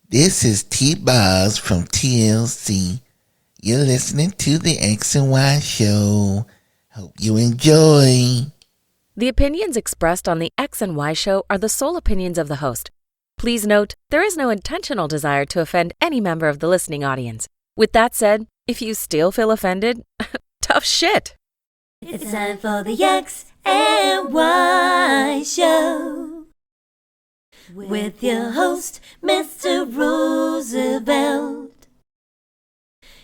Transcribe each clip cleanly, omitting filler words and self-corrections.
This is T-Boz from TLC. You're listening to the X and Y Show. Hope you enjoy. The opinions expressed on the X and Y Show are the sole opinions of the host. Please note, there is no intentional desire to offend any member of the listening audience. With that said, if you still feel offended, tough shit. It's time for the X and Y Show with your host, Mr. Roosevelt.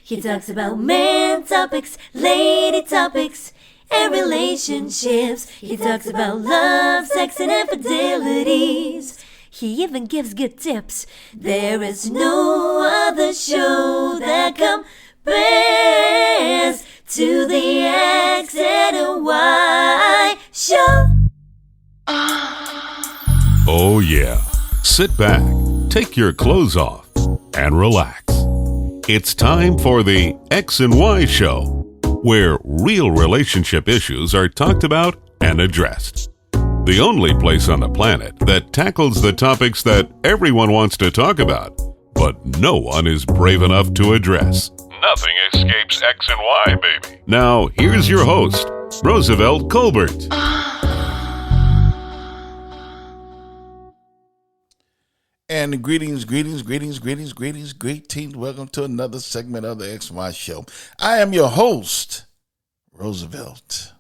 He talks about man topics, lady topics, and relationships. He talks about love, sex, and infidelities. He even gives good tips. There is no other show that compares to the X and Y Show. Oh yeah. Sit back, take your clothes off, and relax. It's time for the X and Y Show, where real relationship issues are talked about and addressed. The only place on the planet that tackles the topics that everyone wants to talk about, but no one is brave enough to address. Nothing escapes X and Y, baby. Now, here's your host, Roosevelt Colbert. And greetings, great team. Welcome to another segment of the X and Y Show. I am your host, Roosevelt.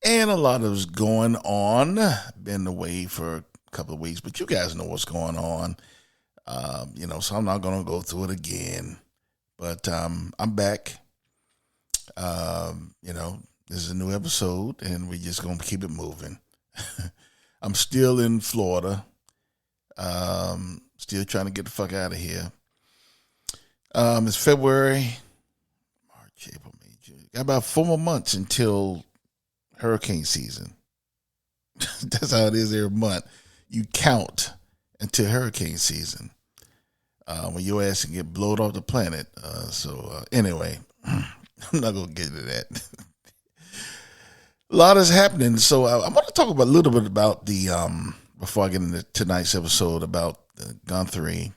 And a lot is going on. Been away for a couple of weeks, but you guys know what's going on. So I'm not going to go through it again. But I'm back. This is a new episode, and we're just going to keep it moving. I'm still in Florida. Still trying to get the fuck out of here. It's February, March, April, May, June. Got about 4 more months until hurricane season. That's how it is every month. You count until hurricane season. When your ass can get blown off the planet. Anyway, I'm not going to get into that. A lot is happening. So I'm going to talk about a little bit about the, before I get into tonight's episode, about Guthrie,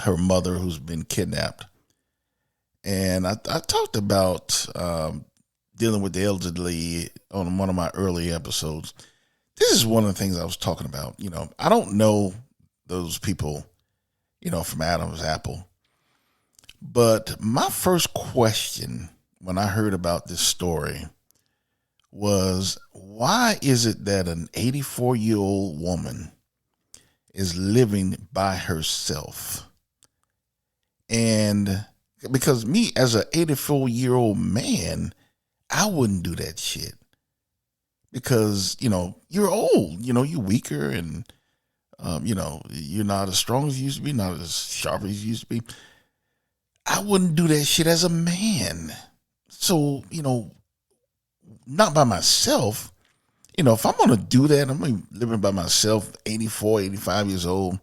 her mother who's been kidnapped. And I talked about dealing with the elderly on one of my early episodes. This is one of the things I was talking about. I don't know those people, from Adam's apple. But my first question when I heard about this story was, why is it that an 84-year-old woman is living by herself? And because me, as an 84-year-old man, I wouldn't do that shit. Because, you're old, you're weaker, and, you're not as strong as you used to be, not as sharp as you used to be. I wouldn't do that shit as a man. So, not by myself. If I'm going to do that, I'm going to be living by myself, 84, 85 years old.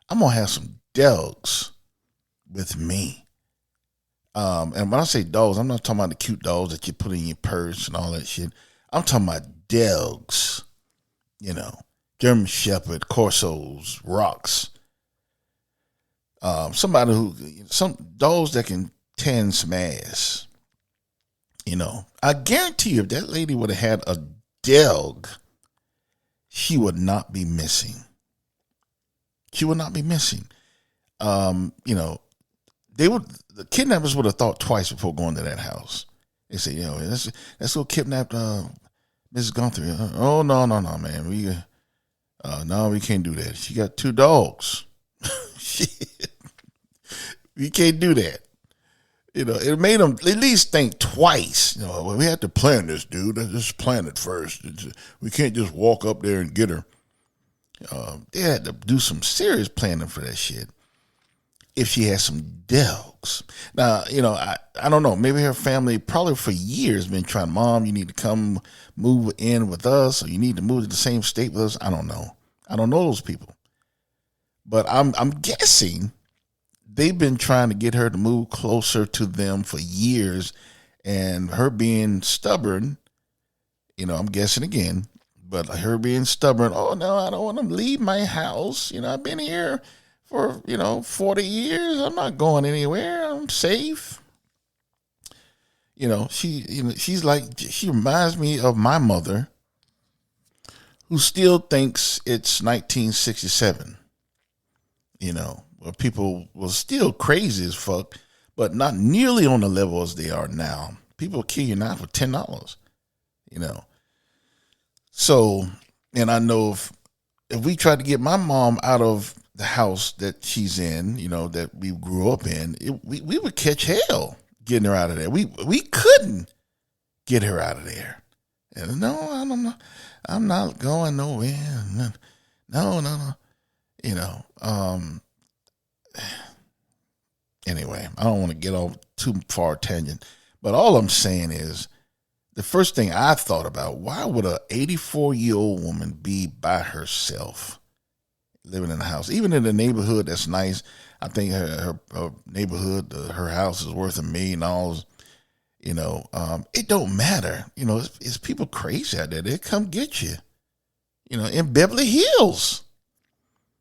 I'm going to have some dogs with me. And when I say dogs, I'm not talking about the cute dogs that you put in your purse and all that shit. I'm talking about dogs, German Shepherd, Corsos, Rocks. Some dogs that can tend some ass. I guarantee you, if that lady would have had a dog, she would not be missing. She would not be missing. The kidnappers would have thought twice before going to that house. They say, let's go kidnap Mrs. Guthrie. Oh, no, man. We can't do that. She got 2 dogs. Shit. We can't do that. It made them at least think twice. We had to plan this, dude. Let's just plan it first. We can't just walk up there and get her. They had to do some serious planning for that shit. If she had some dogs. Now, I don't know. Maybe her family probably for years been trying, Mom, you need to come move in with us, or you need to move to the same state with us. I don't know. I don't know those people. But I'm guessing they've been trying to get her to move closer to them for years, and her being stubborn, I'm guessing again, but her being stubborn, oh no, I don't want to leave my house. I've been here for 40 years. I'm not going anywhere. I'm safe. She's like, she reminds me of my mother, who still thinks it's 1967. Where people were still crazy as fuck, but not nearly on the level as they are now. People kill you now for $10. So, and I know if we tried to get my mom out of the house that she's in, that we grew up in, we would catch hell getting her out of there. We couldn't get her out of there. And no, I don't know. I'm not going nowhere. No. Anyway, I don't want to get off too far tangent, but all I'm saying is, the first thing I thought about, why would a 84-year-old woman be by herself living in a house? Even in a neighborhood that's nice, I think her neighborhood, her house is worth $1 million. It don't matter. It's people crazy out there. They'll come get you. In Beverly Hills,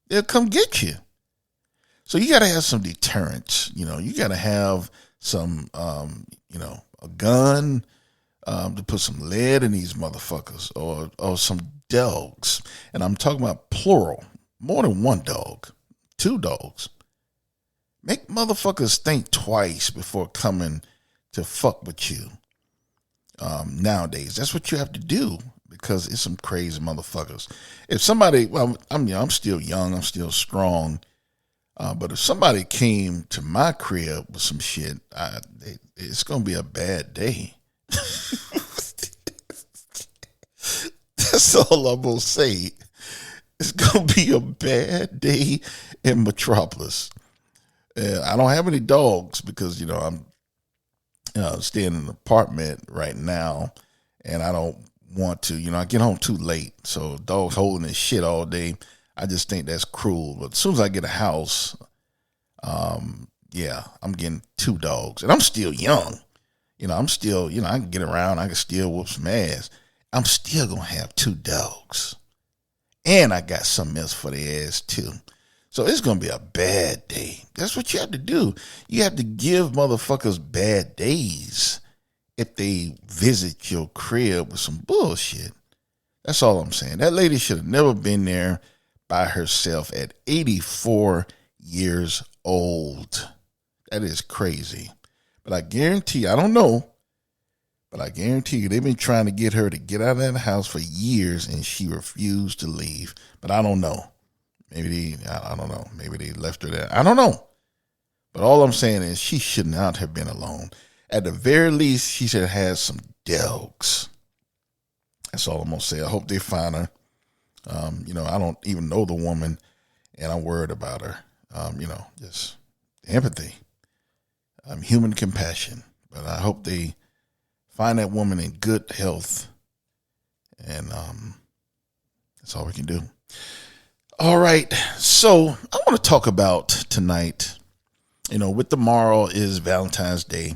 they'll come get you. So you got to have some deterrence. You got to have some, a gun, to put some lead in these motherfuckers, or some dogs. And I'm talking about plural, more than one dog, 2 dogs. Make motherfuckers think twice before coming to fuck with you. Nowadays, that's what you have to do, because it's some crazy motherfuckers. If somebody, I'm still young, I'm still strong, but if somebody came to my crib with some shit, it's gonna be a bad day. That's all I'm gonna say. It's gonna be a bad day in Metropolis. I don't have any dogs because I'm staying in an apartment right now, and I don't want to. I get home too late, so dogs holding this shit all day, I just think that's cruel. But as soon as I get a house, I'm getting 2 dogs, and I'm still young. I'm still, I can get around, I can still whoop some ass. I'm still going to have 2 dogs. And I got something else for their ass too. So it's going to be a bad day. That's what you have to do. You have to give motherfuckers bad days if they visit your crib with some bullshit. That's all I'm saying. That lady should have never been there by herself at 84 years old. That is crazy. But I guarantee, I don't know, but I guarantee you they've been trying to get her to get out of that house for years, and she refused to leave. But I don't know. I don't know. Maybe they left her there. I don't know. But all I'm saying is she should not have been alone. At the very least, she should have had some dogs. That's all I'm going to say. I hope they find her. I don't even know the woman, and I'm worried about her. Just empathy. Human compassion. But I hope they find that woman in good health. And that's all we can do. All right. So I want to talk about tonight, with tomorrow is Valentine's Day.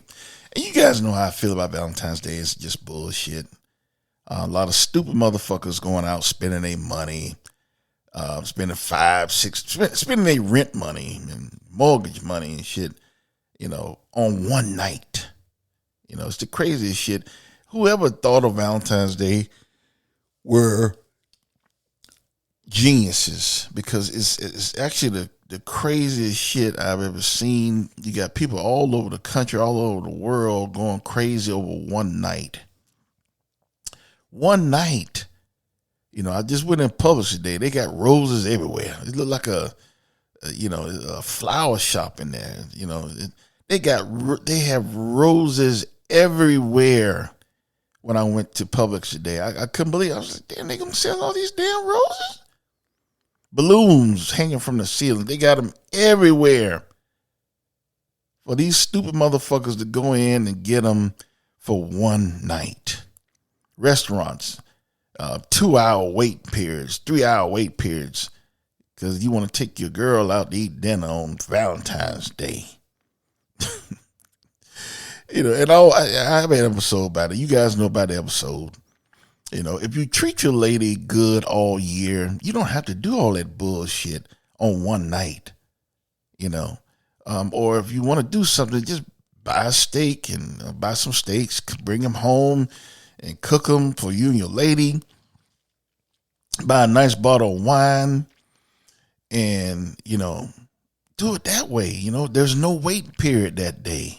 And you guys know how I feel about Valentine's Day. It's just bullshit. A lot of stupid motherfuckers going out spending their money, spending spending their rent money and mortgage money and shit, on one night. It's the craziest shit. Whoever thought of Valentine's Day were geniuses, because it's actually the craziest shit I've ever seen. You got people all over the country, all over the world going crazy over one night. One night. I just went in Publix today. They got roses everywhere. It looked like a flower shop in there. They have roses everywhere. When I went to Publix today, I couldn't believe it. I was like, damn, they gonna sell all these damn roses? Balloons hanging from the ceiling. They got them everywhere. For these stupid motherfuckers to go in and get them for one night. Restaurants, 2-hour wait periods, 3-hour wait periods, because you want to take your girl out to eat dinner on Valentine's Day. And I have an episode about it. You guys know about the episode. If you treat your lady good all year, you don't have to do all that bullshit on one night. you know. Or if you want to do something, just buy a steak and buy some steaks, bring them home and cook them for you and your lady. Buy a nice bottle of wine and, do it that way. There's no waiting period that day.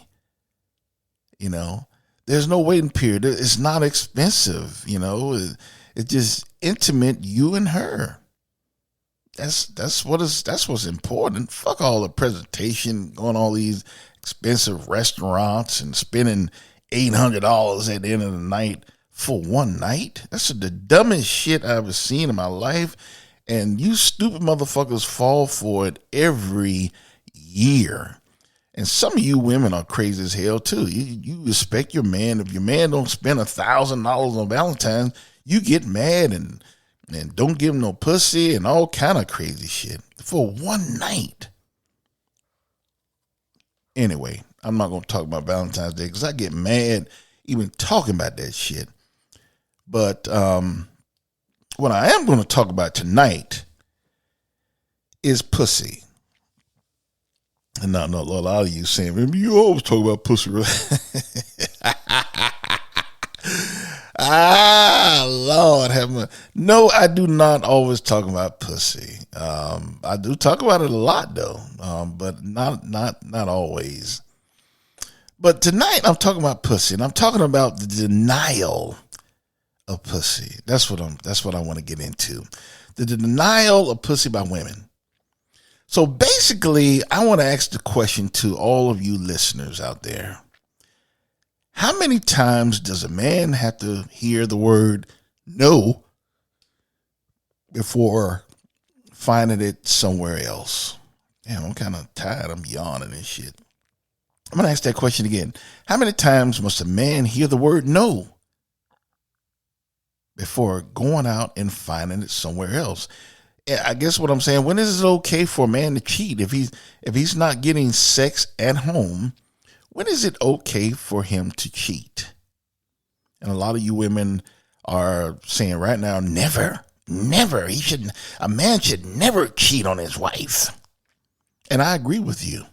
There's no waiting period. It's not expensive. It's just intimate, you and her. That's what's important. Fuck all the presentation, going all these expensive restaurants and spending $800 at the end of the night for one night. That's the dumbest shit I've ever seen in my life. And you stupid motherfuckers fall for it every year. And some of you women are crazy as hell too. You respect your man. If your man don't spend $1,000 on Valentine's, you get mad and don't give him no pussy and all kind of crazy shit for one night. Anyway, I'm not going to talk about Valentine's Day because I get mad even talking about that shit. But what I am going to talk about tonight is pussy. And not a lot of you saying, remember, you always talk about pussy. Lord have mercy. No, I do not always talk about pussy. I do talk about it a lot though, but not always. But tonight I'm talking about pussy, and I'm talking about the denial of pussy. That's what I want to get into. The denial of pussy by women. So basically, I want to ask the question to all of you listeners out there. How many times does a man have to hear the word no before finding it somewhere else? Damn, I'm kind of tired. I'm yawning and shit. I'm going to ask that question again. How many times must a man hear the word no before going out and finding it somewhere else? I guess what I'm saying, when is it okay for a man to cheat? If he's not getting sex at home, when is it okay for him to cheat? And a lot of you women are saying right now, never. A man should never cheat on his wife. And I agree with you.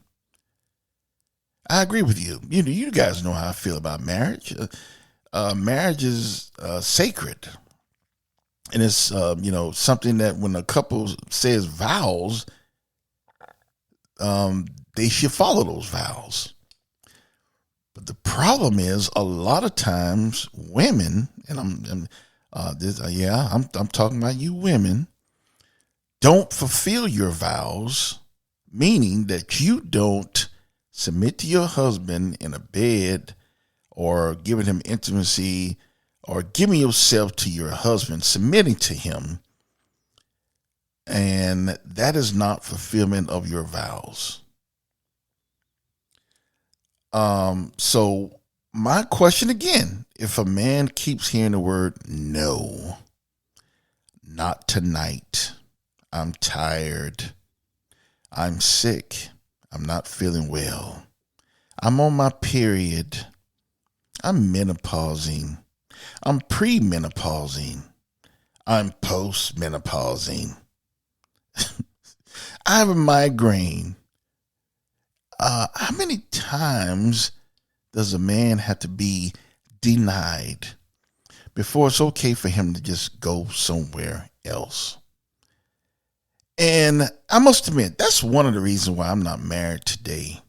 You guys know how I feel about marriage. Marriage is sacred. And it's, something that when a couple says vows, they should follow those vows. But the problem is a lot of times women, and I'm talking about you women, don't fulfill your vows, meaning that you don't submit to your husband in a bed or giving him intimacy or giving yourself to your husband, submitting to him. And that is not fulfillment of your vows. So my question again, if a man keeps hearing the word no, not tonight, I'm tired, I'm sick, I'm not feeling well, I'm on my period, I'm menopausing, I'm premenopausing, I'm postmenopausing, I have a migraine. How many times does a man have to be denied before it's okay for him to just go somewhere else? And I must admit, that's one of the reasons why I'm not married today.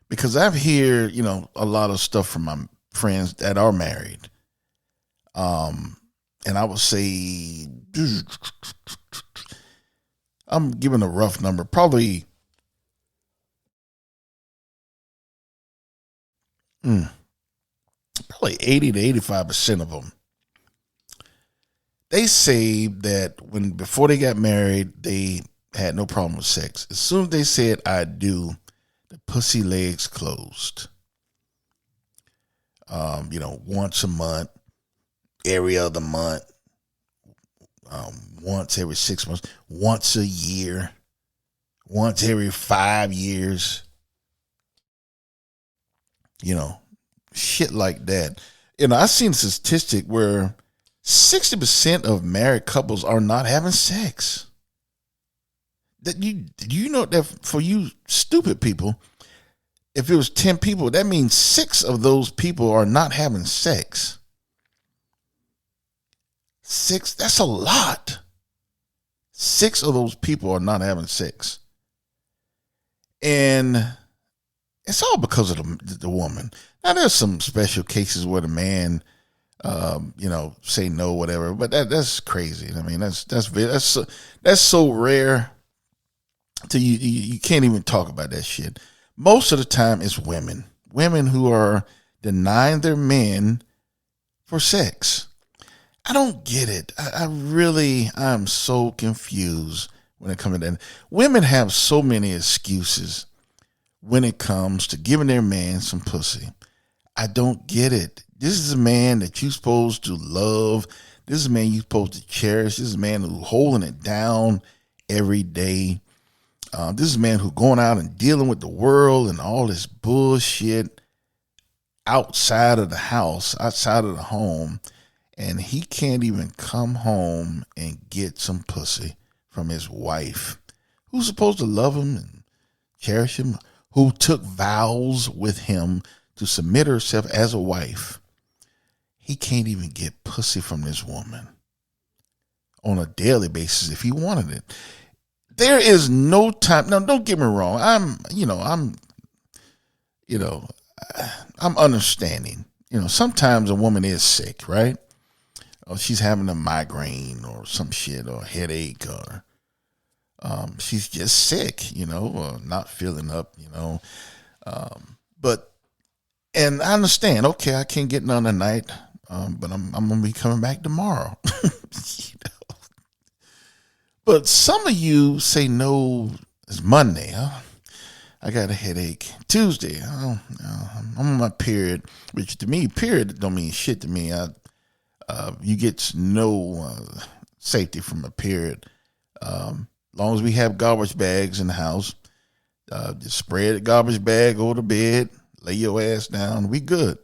Because I've heard, a lot of stuff from my friends that are married. And I would say, I'm giving a rough number, probably 80 to 85% of them, they say that before they got married, they had no problem with sex. As soon as they said I do, the pussy legs closed. Once a month, every other month, once every 6 months, once a year, once every 5 years. Shit like that. I seen a statistic where 60% of married couples are not having sex. That you know that for you stupid people, if it was 10 people, that means 6 of those people are not having sex. 6, that's a lot. 6 of those people are not having sex. And it's all because of the woman. Now, there's some special cases where the man, say no, whatever, but that's crazy. I mean, that's so rare. You can't even talk about that shit. Most of the time, it's women who are denying their men for sex. I don't get it. I'm so confused when it comes to that. Women have so many excuses when it comes to giving their man some pussy. I don't get it. This is a man that you're supposed to love. This is a man you're supposed to cherish. This is a man who's holding it down every day. This is a man who's going out and dealing with the world and all this bullshit outside of the house, outside of the home. And he can't even come home and get some pussy from his wife, who's supposed to love him and cherish him, who took vows with him to submit herself as a wife. He can't even get pussy from this woman on a daily basis if he wanted it. There is no time. Now, don't get me wrong. I'm understanding. Sometimes a woman is sick, right? Or she's having a migraine or some shit or a headache, or she's just sick, or not feeling up, and I understand. Okay, I can't get none tonight, but I'm gonna be coming back tomorrow. But some of you say no. It's Monday. I got a headache. Tuesday, I'm on my period, which to me, period don't mean shit to me. You get no safety from a period. Long as we have garbage bags in the house, just spread the garbage bag over the bed, lay your ass down, we good.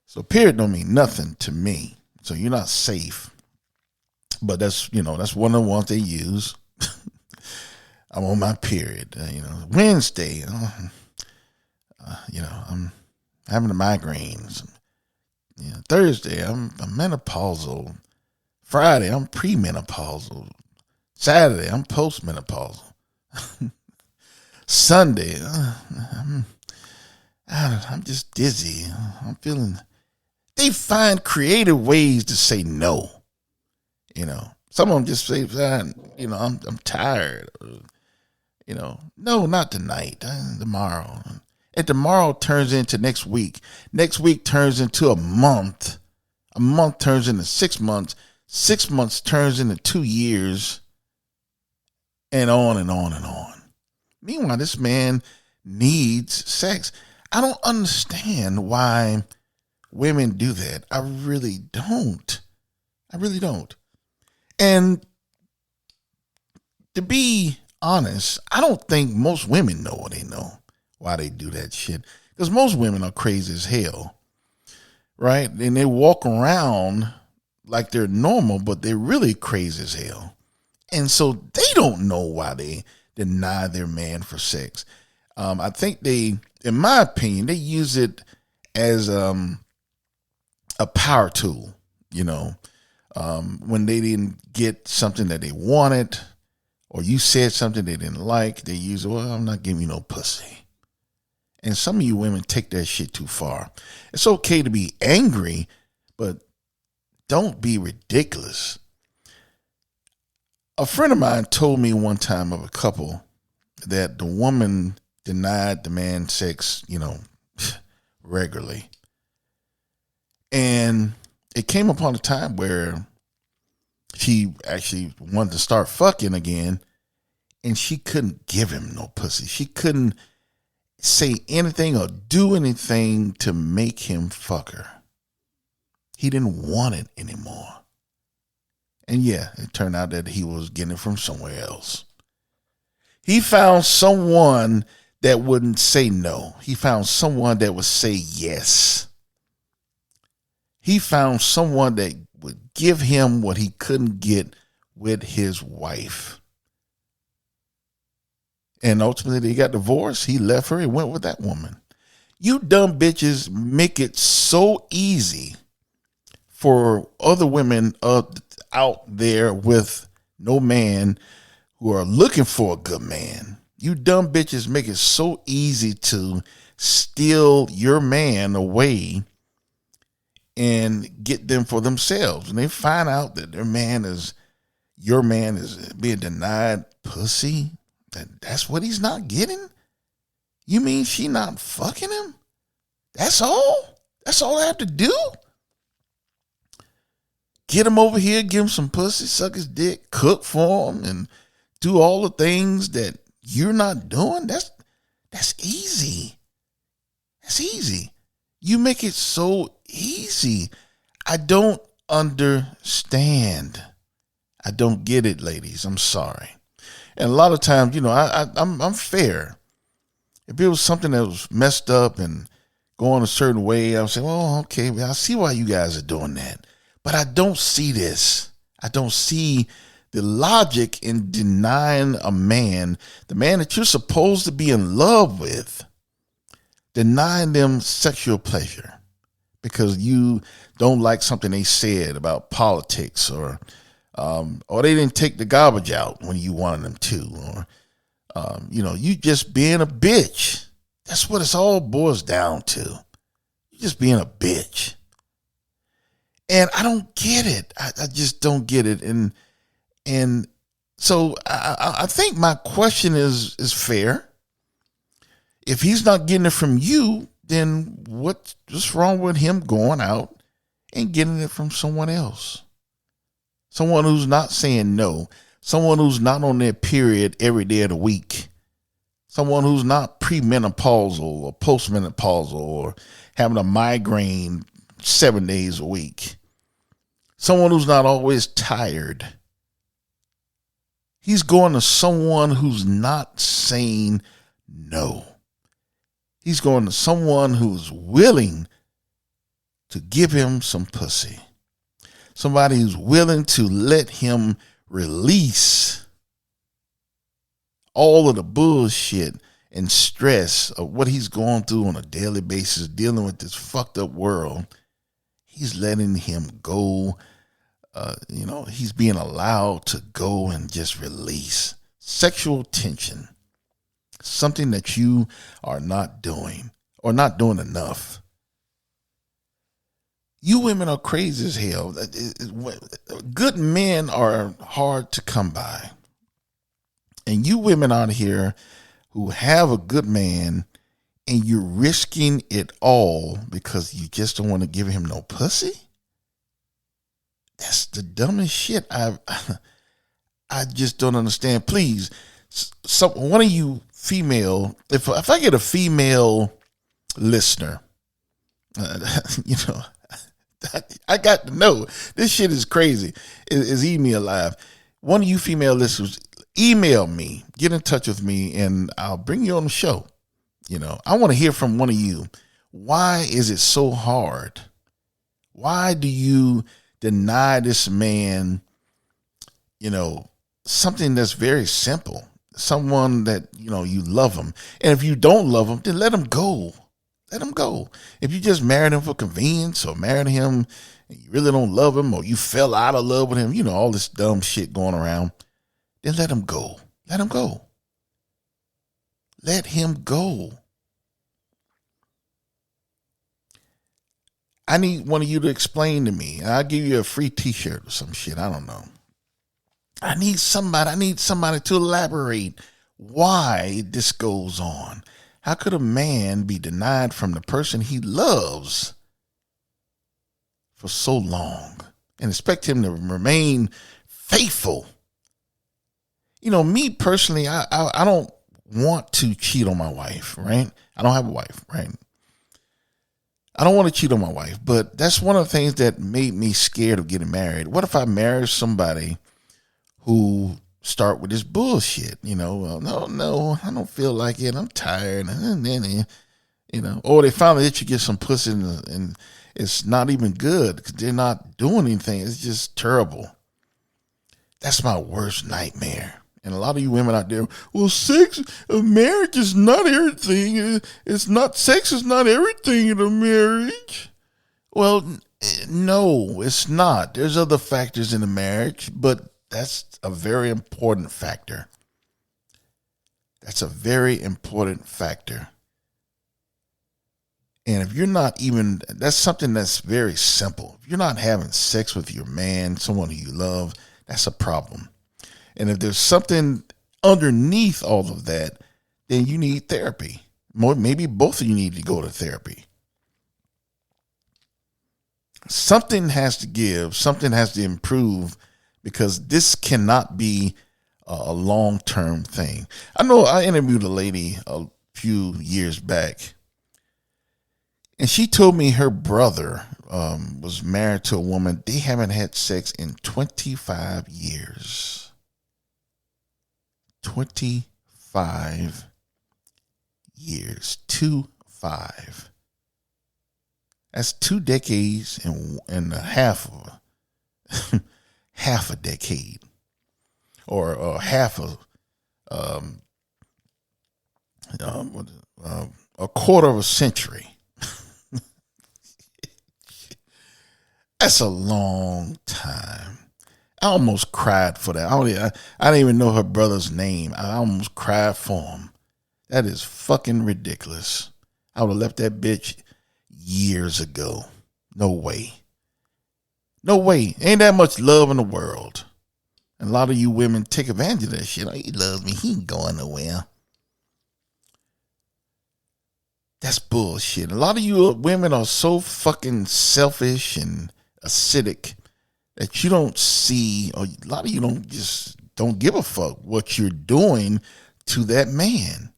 So period don't mean nothing to me. So you're not safe. But that's one of the ones they use. I'm on my period. Wednesday, I'm having the migraines. Thursday, I'm menopausal. Friday, I'm premenopausal. Saturday, I'm postmenopausal. Sunday, I'm just dizzy. I'm feeling. They find creative ways to say no. Some of them just say, I'm tired. No, not tonight. Tomorrow. And tomorrow turns into next week. Next week turns into a month. A month turns into 6 months. 6 months turns into 2 years. And on and on and on. Meanwhile, this man needs sex. I don't understand why women do that. I really don't. And to be honest, I don't think most women know what they know, why they do that shit. Because most women are crazy as hell, right? And they walk around like they're normal, but they're really crazy as hell. And so they don't know why they deny their man for sex. I think in my opinion, they use it as a power tool, when they didn't get something that they wanted, or you said something they didn't like, they use, well, I'm not giving you no pussy. And some of you women take that shit too far. It's okay to be angry, but don't be ridiculous. A friend of mine told me one time of a couple that the woman denied the man sex, regularly. And it came upon a time where she actually wanted to start fucking again, and she couldn't give him no pussy. She couldn't say anything or do anything to make him fuck her. He didn't want it anymore. And yeah, it turned out that he was getting it from somewhere else. He found someone that wouldn't say no. He found someone that would say yes. He found someone that would give him what he couldn't get with his wife. And ultimately, they got divorced. He left her and went with that woman. You dumb bitches make it so easy for other women out there with no man who are looking for a good man. You dumb bitches make it so easy to steal your man away and get them for themselves. And they find out that your man is being denied pussy. That's what he's not getting? You mean she not fucking him? That's all? That's all I have to do? Get him over here, give him some pussy, suck his dick, cook for him, and do all the things that you're not doing? That's easy. That's easy. You make it so easy. I don't understand. I don't get it, ladies. I'm sorry. And a lot of times, I'm fair. If it was something that was messed up and going a certain way, I would say, well, okay, I see why you guys are doing that. But I don't see this. I don't see the logic in denying a man, the man that you're supposed to be in love with, denying them sexual pleasure because you don't like something they said about politics, or they didn't take the garbage out when you wanted them to, or you just being a bitch. That's what it's all boils down to. You just being a bitch. And I don't get it. I just don't get it. And so I think my question is fair. If he's not getting it from you, then what's wrong with him going out and getting it from someone else? Someone who's not saying no. Someone who's not on their period every day of the week. Someone who's not premenopausal or postmenopausal or having a migraine 7 days a week. Someone who's not always tired. He's going to someone who's not saying no. He's going to someone who's willing to give him some pussy. Somebody who's willing to let him release all of the bullshit and stress of what he's going through on a daily basis, dealing with this fucked up world. He's letting him go. He's being allowed to go and just release sexual tension. Something that you are not doing or not doing enough. You women are crazy as hell. Good men are hard to come by. And you women out here who have a good man and you're risking it all because you just don't want to give him no pussy? That's the dumbest shit I just don't understand. Please, one of you female, if I get a female listener, I got to know. This shit is crazy. Is email live. One of you female listeners, email me, get in touch with me, and I'll bring you on the show. I want to hear from one of you. Why is it so hard? Why do you deny this man, something that's very simple? Someone that, you love him. And if you don't love him, then let him go. Let him go. If you just married him for convenience, or married him and you really don't love him, or you fell out of love with him, all this dumb shit going around, then let him go. Let him go. Let him go. I need one of you to explain to me. I'll give you a free t-shirt or some shit. I don't know. I need somebody to elaborate why this goes on. How could a man be denied from the person he loves for so long and expect him to remain faithful? Me personally, I don't want to cheat on my wife, right? I don't have a wife, right? I don't want to cheat on my wife, but that's one of the things that made me scared of getting married. What if I marry somebody who start with this bullshit? No, I don't feel like it. I'm tired. Or they finally let you get some pussy and it's not even good because they're not doing anything. It's just terrible. That's my worst nightmare. And a lot of you women out there, well, marriage is not everything. Sex is not everything in a marriage. Well, no, it's not. There's other factors in a marriage, but that's a very important factor. That's a very important factor. And if you're not even, that's something that's very simple. If you're not having sex with your man, someone who you love, that's a problem. And if there's something underneath all of that, then you need therapy. Maybe both of you need to go to therapy. Something has to give, something has to improve, because this cannot be a long-term thing. I know I interviewed a lady a few years back, and she told me her brother was married to a woman. They haven't had sex in 25 years. 25 years. 25. That's 2 decades and a half of half a decade, or half a quarter of a century. That's a long time. I almost cried for that. I didn't even know her brother's name. I almost cried for him. That is fucking ridiculous. I would have left that bitch years ago. No way. No way. Ain't that much love in the world. And a lot of you women take advantage of that shit. Oh, he loves me. He ain't going nowhere. That's bullshit. A lot of you women are so fucking selfish and acidic that you don't see, or a lot of you don't give a fuck what you're doing to that man.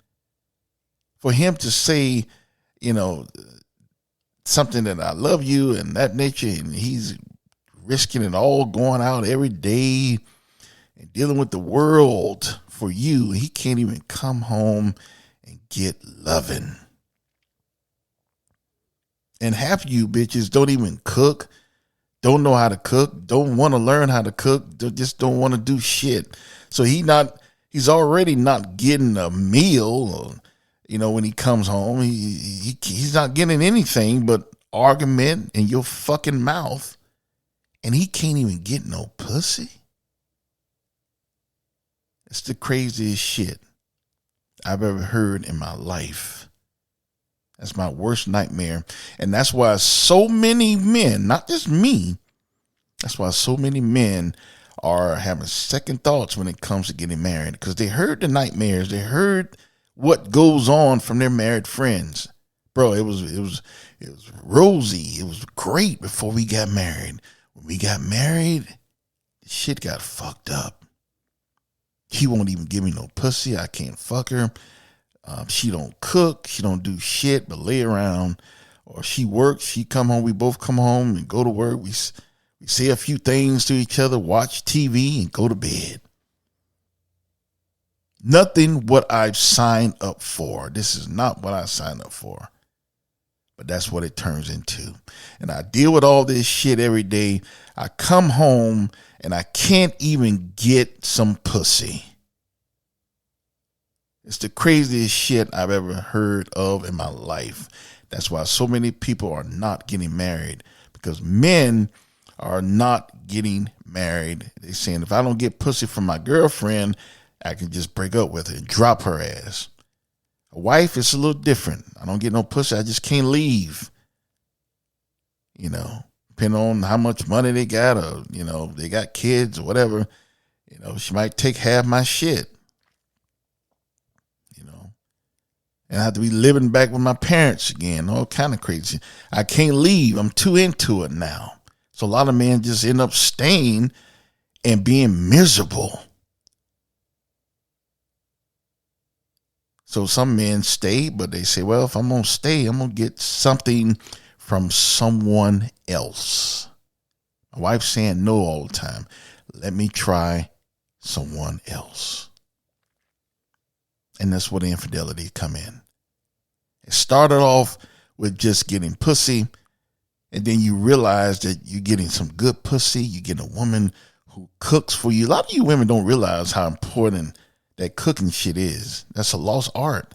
For him to say, something that I love you and that nature, and he's risking it all, going out every day and dealing with the world for you. He can't even come home and get loving. And half of you bitches don't even cook, don't know how to cook, don't want to learn how to cook, just don't want to do shit. So he's already not getting a meal, or, when he comes home, he's not getting anything but argument in your fucking mouth, and he can't even get no pussy. It's the craziest shit I've ever heard in my life. That's my worst nightmare. And that's why so many men, not just me, that's why so many men are having second thoughts when it comes to getting married, because they heard the nightmares. They heard what goes on from their married friends. Bro, it was rosy. It was great before we got married. When we got married, shit got fucked up. He won't even give me no pussy. I can't fuck her. She don't cook. She don't do shit but lay around. Or she works. She come home. We both come home and go to work. We say a few things to each other, watch TV, and go to bed. Nothing what I've signed up for. This is not what I signed up for. But that's what it turns into. And I deal with all this shit every day. I come home and I can't even get some pussy. It's the craziest shit I've ever heard of in my life. That's why so many people are not getting married, because men are not getting married. They're saying, if I don't get pussy from my girlfriend, I can just break up with her and drop her ass. A wife is a little different. I don't get no pussy, I just can't leave. Depending on how much money they got, or, they got kids or whatever, she might take half my shit. And I have to be living back with my parents again, all kind of crazy. I can't leave. I'm too into it now. So a lot of men just end up staying and being miserable. So some men stay, but they say, well, if I'm going to stay, I'm going to get something from someone else. My wife's saying no all the time. Let me try someone else. And that's where the infidelity come in. It started off with just getting pussy, and then you realize that you're getting some good pussy. You get a woman who cooks for you. A lot of you women don't realize how important that cooking shit is. That's a lost art.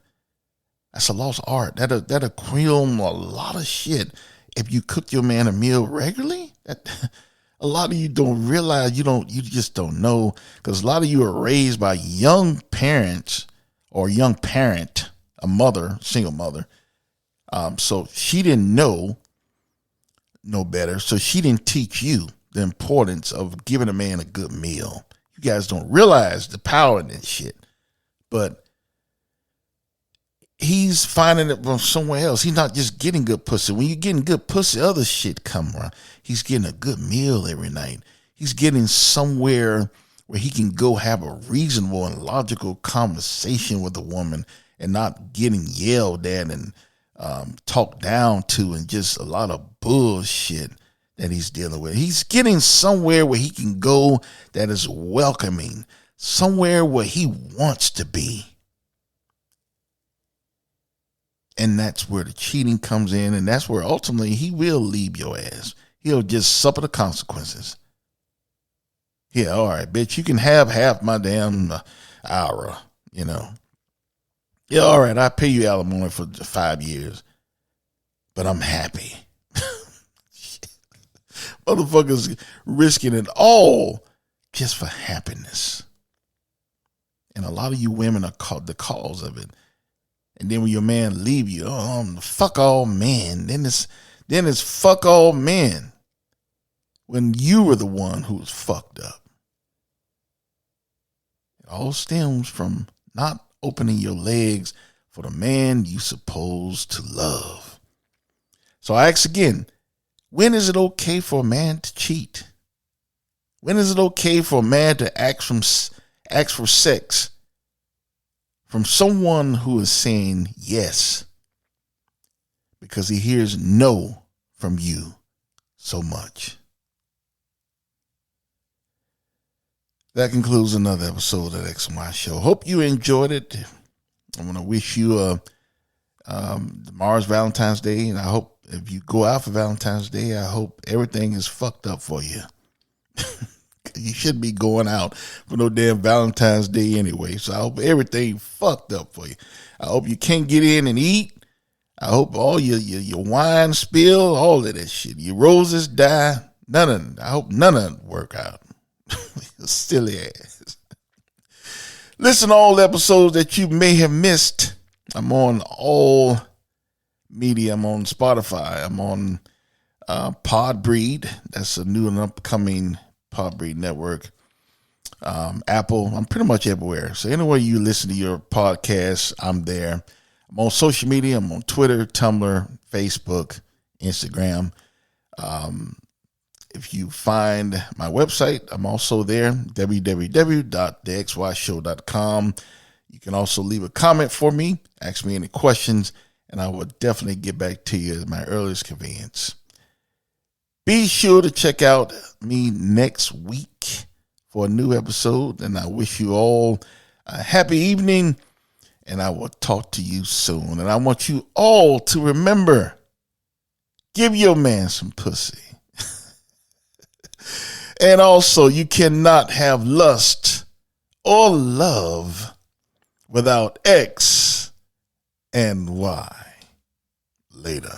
That's a lost art. That'll cream a lot of shit if you cook your man a meal regularly. A lot of you don't realize, you just don't know, because a lot of you are raised by young parents or young parent, a mother, single mother. So she didn't know no better. So she didn't teach you the importance of giving a man a good meal. You guys don't realize the power in this shit. But he's finding it from somewhere else. He's not just getting good pussy. When you're getting good pussy, other shit come around. He's getting a good meal every night. He's getting somewhere where he can go have a reasonable and logical conversation with a woman and not getting yelled at and talked down to and just a lot of bullshit that he's dealing with. He's getting somewhere where he can go that is welcoming, somewhere where he wants to be. And that's where the cheating comes in, and that's where ultimately he will leave your ass. He'll just suffer the consequences. Yeah, all right, bitch, you can have half my damn hour, Yeah, all right, I pay you alimony for 5 years, but I'm happy. Motherfuckers risking it all just for happiness. And a lot of you women are called the cause of it. And then when your man leave you, fuck all men. Then it's fuck all men. When you were the one who was fucked up. It all stems from not opening your legs for the man you supposed to love. So I ask again, when is it okay for a man to cheat? When is it okay for a man to ask for sex from someone who is saying yes because he hears no from you so much? That concludes another episode of the X&Y Show. Hope you enjoyed it. I want to wish you tomorrow's Valentine's Day, and I hope if you go out for Valentine's Day, I hope everything is fucked up for you. You shouldn't be going out for no damn Valentine's Day anyway. So I hope everything fucked up for you. I hope you can't get in and eat. I hope all your wine spill, all of that shit. Your roses die. I hope none of it work out. Silly ass. Listen to all the episodes that you may have missed. I'm on all media. I'm on Spotify. I'm on Podbreed. That's a new and upcoming Podbreed network. Apple. I'm pretty much everywhere. So anywhere you listen to your podcast, I'm there. I'm on social media. I'm on Twitter, Tumblr, Facebook, Instagram. If you find my website, I'm also there, www.thexyshow.com. You can also leave a comment for me, ask me any questions, and I will definitely get back to you at my earliest convenience. Be sure to check out me next week for a new episode, and I wish you all a happy evening, and I will talk to you soon. And I want you all to remember, give your man some pussy. And also, you cannot have lust or love without X and Y. Later.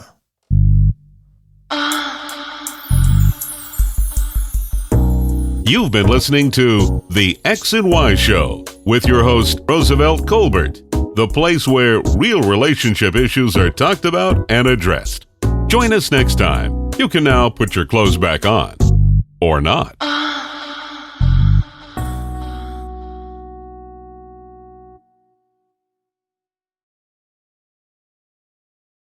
You've been listening to The X and Y Show with your host, Roosevelt Colbert, the place where real relationship issues are talked about and addressed. Join us next time. You can now put your clothes back on. Or not.